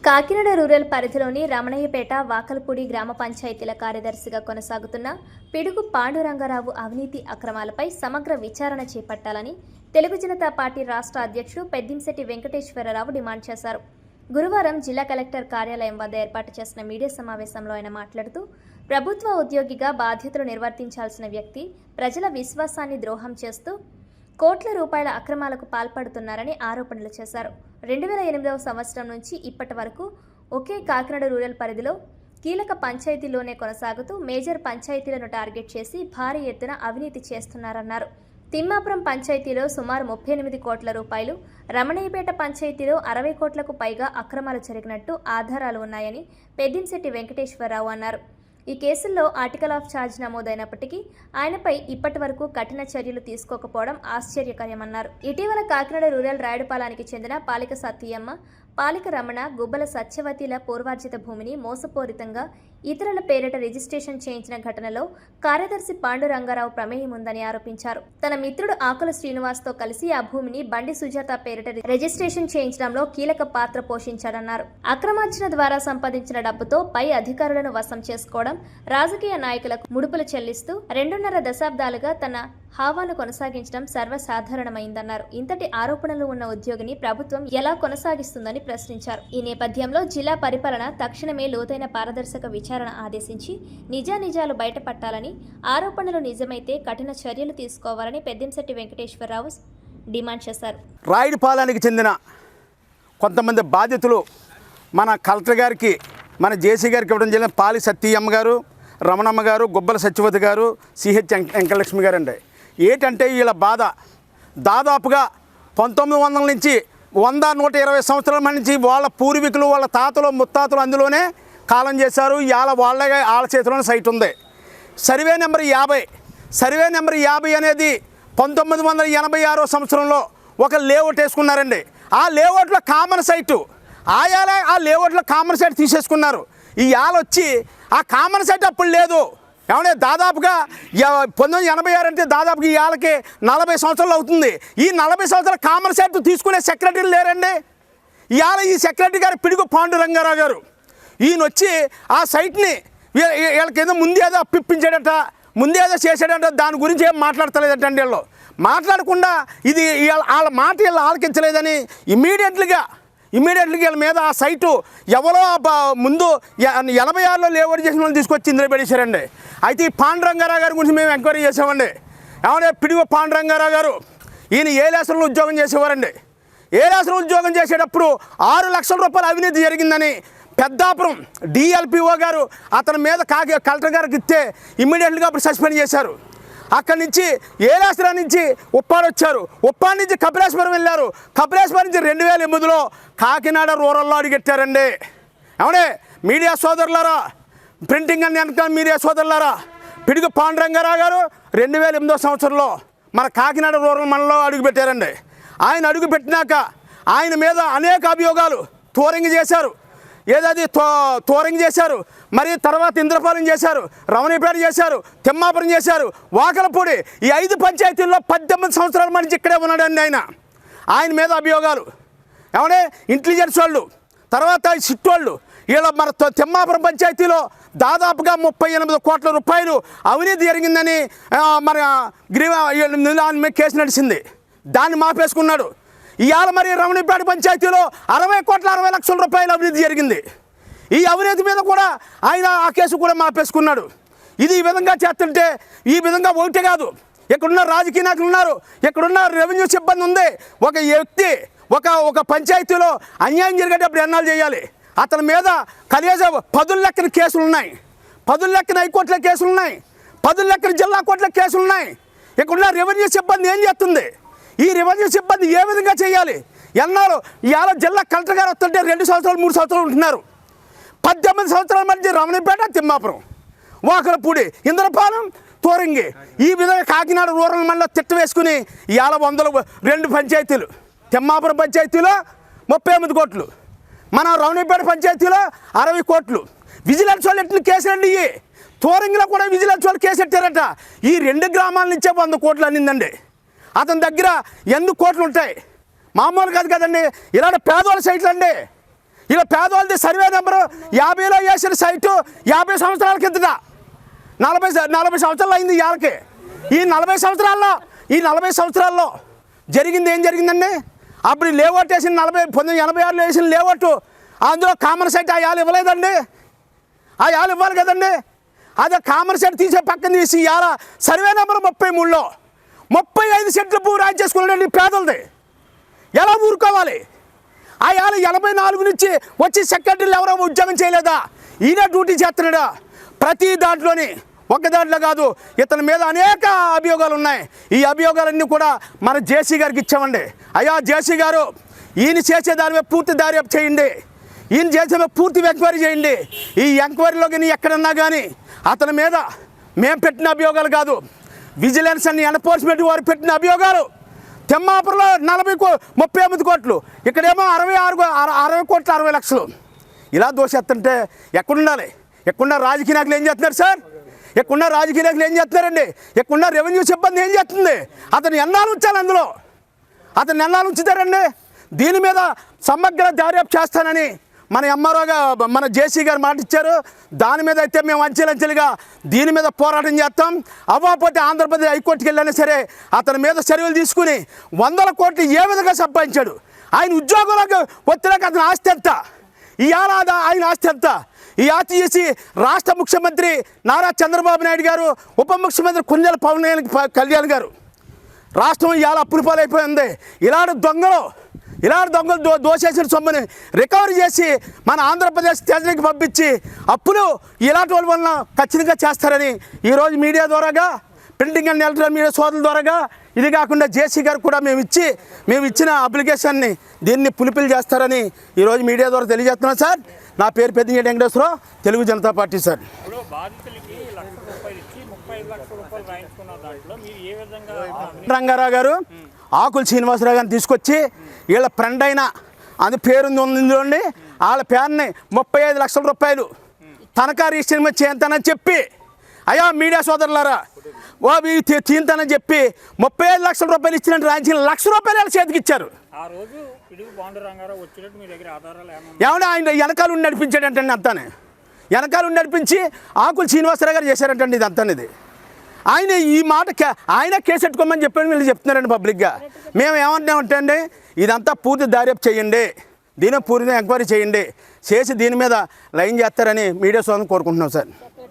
Kakinada rural పరిధిలోని రమణయ్యపేట వాకలపూడి గ్రామ పంచాయతీల కార్యదర్శిగా కొనసాగుతున్న పిడుగు పాండురంగారావు అవినీతి అక్రమాలపై సమగ్ర విచారణ చేపట్టాలని తెలుగు జనతా పార్టీ రాష్ట్ర అధ్యక్షుడు పెద్దింశెట్టి వెంకటేశ్వరరావు డిమాండ్ చేశారు. గురువారం జిల్లా కలెక్టర్ కార్యాలయం వద్ద ఏర్పాటు చేసిన మీడియా సమావేశంలో ఆయన మాట్లాడుతూ, ప్రభుత్వ ఉద్యోగిగా బాధ్యతలు నిర్వర్తించాల్సిన వ్యక్తి ప్రజల విశ్వాసాన్ని ద్రోహం చేస్తూ కోట్ల రూపాయల అక్రమాలకు పాల్పడుతున్నారని ఆరోపణలు చేశారు. 2008వ సంవత్సరం నుంచి ఇప్పటి వరకు ఒకే కాకినాడ రూరల్ పరిధిలో కీలక పంచాయతీలోనే కొనసాగుతూ మేజర్ పంచాయతీలను టార్గెట్ చేసి భారీ ఎత్తున అవినీతి చేస్తున్నారన్నారు. తిమ్మాపురం పంచాయతీలో సుమారు 38 కోట్ల రూపాయలు, రమణయ్యపేట పంచాయతీలో 60 కోట్లకు పైగా అక్రమాలు జరిగినట్టు ఆధారాలు ఉన్నాయని పెద్దింశెట్టి వెంకటేశ్వరరావు అన్నారు. ఈ కేసుల్లో ఆర్టికల్ ఆఫ్ ఛార్జ్ నమోదైనప్పటికీ ఆయనపై ఇప్పటి వరకు కఠిన చర్యలు తీసుకోకపోవడం ఆశ్చర్యకరమన్నారు. ఇటీవల కాకినాడ రూరల్ రాయుడుపాలానికి చెందిన పాలిక సత్యమ్మ, పాలిక రమణ, గుబ్బల సత్యవతిల పూర్వార్జిత భూమిని మోసపూరితంగా ఇతరుల పేరిట రిజిస్ట్రేషన్ చేయించిన ఘటనలో కార్యదర్శి పాండురంగారావు ప్రమేయం ఉందని ఆరోపించారు. తన మిత్రుడు ఆకుల శ్రీనివాస్తో కలిసి ఆ భూమిని బండి సుజాత పేరిట రిజిస్ట్రేషన్ చేయించడంలో కీలక పాత్ర పోషించారన్నారు. అక్రమార్జన ద్వారా సంపాదించిన డబ్బుతో పై అధికారులను వశం చేసుకోవడం, రాజకీయ నాయకులకు ముడుపులు చెల్లిస్తూ 2.5 దశాబ్దాలుగా తన హావాను కొనసాగించడం సర్వసాధారణమైందన్నారు. ఇంతటి ఆరోపణలు ఉన్న ఉద్యోగిని ప్రభుత్వం ఎలా కొనసాగిస్తుందని ప్రశ్నించారు. ఈ నేపథ్యంలో జిల్లా పరిపాలన తక్షణమే లోతైన పారదర్శక విచారణ ఆదేశించి నిజానిజాలు బయటపట్టాలని, ఆరోపణలు నిజమైతే కఠిన చర్యలు తీసుకోవాలని పెద్దింశెట్టి వెంకటేశ్వరరావు డిమాండ్ చేశారు. రాయుడుపాలానికి చెందిన కొంతమంది బాధితులు మన కలెక్టర్ గారికి, మన జేసీ గారికి ఇవ్వడం జరిగిన పాలి సత్యమ్మ గారు, రమణమ్మ గారు, గుబ్బల సత్యవతి గారు, సిహెచ్ వెంకటలక్ష్మి గారు అండి. ఏంటంటే వీళ్ళ బాధ దాదాపుగా 1900 నుంచి 100-120 సంవత్సరాల నుంచి వాళ్ళ పూర్వీకులు, వాళ్ళ తాతలు, ముత్తాతలు అందులోనే కాలం చేశారు. ఇవాళ వాళ్ళ చేతిలోనే సైట్ ఉంది. సర్వే నెంబర్ 50 అనేది 1986 సంవత్సరంలో ఒక లేఅవుట్ వేసుకున్నారండి. ఆ లేఅవుట్లో కామన్ సైటు ఆయాలే, ఆ లేఅవుట్లో కామన్ సైట్ తీసేసుకున్నారు. ఇవాళ వచ్చి ఆ కామన్ సైట్ అప్పుడు లేదు. ఏమంటే దాదాపుగా 1986 అంటే దాదాపుగా ఇవాళకి 40 సంవత్సరాలు అవుతుంది. ఈ 40 సంవత్సరాల కామన్ సైట్ తీసుకునే సెక్రటరీలు లేరండి. ఇవాళ ఈ సెక్రటరీ గారు పిడుగు పాండురంగారావు గారు, ఈయన వచ్చి ఆ సైట్ని వీళ్ళకేదో ముందేదో అప్పిప్పించాడట, ముందేదో చేశాడట, దాని గురించి ఏం మాట్లాడతలేదటండి. వీళ్ళు మాట్లాడకుండా ఇది వాళ్ళ మాట వీళ్ళు ఆలకించలేదని ఇమీడియట్లీగా వీళ్ళ మీద ఆ సైటు ఎవరో ముందు 86లో లేఅవుట్ చేసిన వాళ్ళు తీసుకొచ్చి ఇందులో పెట్టేశారండి. అయితే ఈ పాండురంగారావు గారి గురించి మేము ఎంక్వైరీ చేసామండి. ఏమంటే పిడుగు పాండురంగారావు గారు ఈయన ఏలేశ్వరంలో ఉద్యోగం చేసేవారండి. ఏలేశ్వరం ఉద్యోగం చేసేటప్పుడు 6 లక్షల రూపాయలు అవినీతి జరిగిందని పెద్దాపురం డిఎల్పిఓ గారు అతని మీద కలెక్టర్ గారికి ఇస్తే ఇమ్మీడియట్గా అప్పుడు సస్పెండ్ చేశారు. అక్కడి నుంచి ఏలేశ్వరం నుంచి ఉప్పాడు వచ్చారు. ఉప్పాడు నుంచి కపిలేశ్వరం వెళ్ళారు. కపిలేశ్వరం నుంచి 2008లో కాకినాడ రూరల్లో అడిగెట్టారండి. ఏమంటే మీడియా సోదరులారా, ప్రింటింగ్ అని వెనక మీడియా సోదరులారా, పిడుగు పాండురంగారావు గారు 2008వ సంవత్సరంలో మన కాకినాడ రూరల్ మండలంలో అడుగుపెట్టారండి. ఆయన అడుగుపెట్టినాక ఆయన మీద అనేక అభియోగాలు టోరింగ్ చేశారు. ఏదది టోరింగ్ చేశారు, మరి తర్వాత ఇంద్రపాలెం చేశారు, రమణీపేట చేశారు, తిమ్మాపురం చేశారు, వాకలపూడి, ఈ 5 పంచాయతీల్లో 18 సంవత్సరాల నుంచి ఇక్కడే ఉన్నాడండి ఆయన మీద అభియోగాలు. ఏమంటే ఇంటెలిజెన్స్ వాళ్ళు, తర్వాత సిట్ వాళ్ళు, వీళ్ళ మన తిమ్మాపురం పంచాయతీలో దాదాపుగా 38 కోట్ల రూపాయలు అవినీతి జరిగిందని మన కేసు నడిచింది. దాన్ని మాపేసుకున్నాడు. ఇవాళ మరి రమణీపేట పంచాయతీలో 60 లక్షల రూపాయలు అవినీతి జరిగింది. ఈ అవినీతి మీద కూడా ఆయన ఆ కేసు కూడా మాపేసుకున్నాడు. ఇది ఈ విధంగా చేస్తుంటే, ఈ విధంగా ఒకటే కాదు, ఇక్కడున్న రాజకీయ నాయకులు ఉన్నారు, ఇక్కడున్న రెవెన్యూ సిబ్బంది ఉంది. ఒక వ్యక్తి ఒక పంచాయతీలో అన్యాయం జరిగేటప్పుడు ఎన్నాళ్ళు చేయాలి? అతని మీద కనీసం 10 లెక్కన కేసులు ఉన్నాయి, 10 లెక్కన హైకోర్టుల కేసులు ఉన్నాయి, 10 లెక్కన జిల్లా కోర్టుల కేసులు ఉన్నాయి. ఇక్కడున్న రెవెన్యూ సిబ్బంది ఏం చేస్తుంది? ఈ రెవెన్యూ సిబ్బంది ఏ విధంగా చేయాలి? ఎన్నాళ్ళు ఇవాళ జిల్లా కలెక్టర్ గారు వస్తుంటే 2 సంవత్సరాలు 3 సంవత్సరాలు ఉంటున్నారు. 18 సంవత్సరాల మధ్య రమణీపేట, తిమ్మాపురం, వాకలపూడి, ఇంద్రపాలెం, టోరింగి, ఈ విధంగా కాకినాడ రూరల్ మండలం తిట్ట వేసుకుని ఇవాళ 2 పంచాయతీలు, తిమ్మాపురం పంచాయతీలో 38 కోట్లు, మన రమణీపేట పంచాయతీలో 60 కోట్లు. విజిలెన్స్ వాళ్ళు ఎట్టిన కేసులండి. టోరింగ్లో కూడా విజిలెన్స్ వాళ్ళు కేసు ఎట్టారట. ఈ 2 గ్రామాల నుంచే 100 కోట్లు అనిందండి. అతని దగ్గర ఎన్ని కోట్లు ఉంటాయి? మామూలు కాదు కదండి. ఇలాంటి పేదవాళ్ళ సైట్లు అండి. ఇలా పేదవాళ్ళది సర్వే నెంబరు 50లో వేసిన సైటు 50 సంవత్సరాల కిందట 40 సంవత్సరాలు అయింది ఇవాళకి. ఈ 40 సంవత్సరాల్లో జరిగింది ఏం జరిగిందండి? అప్పుడు లేఅవుట్ వేసిన 1986లో వేసిన లేఅవుట్ అందులో కామన్ సైట్ ఆ యాలు ఇవ్వలేదండి. ఆ యాలు ఇవ్వాలి కదండి. అదే కామన్ సైట్ తీసే పక్కన తీసి ఇవాళ సర్వే నెంబర్ 33లో 35 సెంట్లు భూ రాజు చేసుకున్నాడండి పేదలది. ఎలా ఊరుకోవాలి? ఆ యాలు 84 నుంచి వచ్చి సెక్రటరీలు ఎవరో ఉద్యోగం చేయలేదా? ఈయన డ్యూటీ చేస్తున్నాడా? ప్రతి దాంట్లోని ఒక దాంట్లో కాదు, ఇతని మీద అనేక అభియోగాలు ఉన్నాయి. ఈ అభియోగాలన్నీ కూడా మన జేసీ గారికి ఇచ్చామండి. అయ్యా జేసీ గారు, ఈయన చేసే దాని మీద పూర్తి దర్యాప్తు చేయండి, ఈయన చేసే మీద పూర్తి ఎంక్వైరీ చేయండి. ఈ ఎంక్వైరీలో కానీ ఎక్కడన్నా కానీ అతని మీద మేము పెట్టిన అభియోగాలు కాదు, విజిలెన్స్ అండ్ ఎన్ఫోర్స్మెంట్ వారు పెట్టిన అభియోగాలు. తెమ్మాపురంలో 38 కోట్లు, ఇక్కడేమో 60 కోట్లు 60 లక్షలు. ఇలా దోషెత్తుంటే ఎక్కడుండాలి? ఎక్కడున్న రాజకీయ నాయకులు ఏం చేస్తున్నారు సార్? ఎక్కడున్న రాజకీయ నాయకులు ఏం చేస్తున్నారండి? ఎక్కడున్న రెవెన్యూ సిబ్బంది ఏం చేస్తుంది? అతను ఎన్నాళ్ళు ఉంచాలి అందులో? అతను ఎన్నాళ్ళు ఉంచుతారండి? దీని మీద సమగ్ర దర్యాప్తు చేస్తానని మన ఎంఆర్ఓగా మన జేసీ గారు మాట ఇచ్చారు. దాని మీద అయితే మేము అంచెలంచెలుగా దీని మీద పోరాటం చేస్తాం. అవ్వకపోతే ఆంధ్రప్రదేశ్ హైకోర్టుకి వెళ్ళినా సరే అతని మీద చర్యలు తీసుకుని 100 కోట్లు ఏ విధంగా సంపాదించాడు? ఆయన ఉద్యోగంలోకి వచ్చాక అతని ఆస్తి ఎంత? ఇవాళ ఆయన ఆస్తి ఎంత? ఈ ఆస్తి చేసి రాష్ట్ర ముఖ్యమంత్రి నారా చంద్రబాబు నాయుడు గారు, ఉప ముఖ్యమంత్రి కుంజల పవన్ కళ్యాణ్ గారు రాష్ట్రం ఇవాళ అప్పుల పాలైపోయింది. ఇలాంటి దొంగలు దోషేసిన సొమ్ముని రికవరీ చేసి మన ఆంధ్రప్రదేశ్ ట్రెజరీకి పంపించి అప్పులు ఇలాంటి వాళ్ళ వలన ఖచ్చితంగా చేస్తారని ఈరోజు మీడియా ద్వారాగా, ప్రింటింగ్ అండ్ ఎలక్ట్రానిక్ మీడియా సోదరుల ద్వారాగా, ఇది కాకుండా జేసీ గారు కూడా మేము ఇచ్చిన అప్లికేషన్ని దీన్ని పులిపిల్ చేస్తారని ఈరోజు మీడియా ద్వారా తెలియజేస్తున్నాం సార్. నా పేరు పెద్దింగేటి వెంకటేశ్వరరావు, తెలుగు జనతా పార్టీ సార్. రంగారావు గారు ఆకుల శ్రీనివాసరావు గారిని తీసుకొచ్చి వీళ్ళ ఫ్రెండ్ అయిన అది పేరుంది ఉందండి, వాళ్ళ పేరుని 35 లక్షల రూపాయలు తనఖా రిజిస్ట్రేషన్ మీద చేయంతానని చెప్పి, అయ్యా మీడియా సోదరులారా, తీంతానని చెప్పి 35 లక్షల రూపాయలు ఇచ్చినట్టు రాయించిన ₹1,00,000 వాళ్ళ చేతికి ఇచ్చారు. ఏమన్నా ఆయన వెనకాల ఉండి నడిపించాడంటే అంతానే, వెనకాల ఉండి నడిపించి ఆకుల శ్రీనివాసరావు గారు చేశారంటండి ఇది అంతా. ఇది ఆయన ఈ మాట ఆయన కేసు పెట్టుకోమని చెప్పని వీళ్ళు చెప్తున్నారండి పబ్లిక్గా. మేము ఏమంటున్నామంటే అండి, ఇదంతా పూర్తి దర్యాప్తు చేయండి, దీని పూర్తిగా ఎంక్వైరీ చేయండి, చేసి దీని మీద లైన్ చేస్తారని మీడియా సోదరులను కోరుకుంటున్నాం సార్.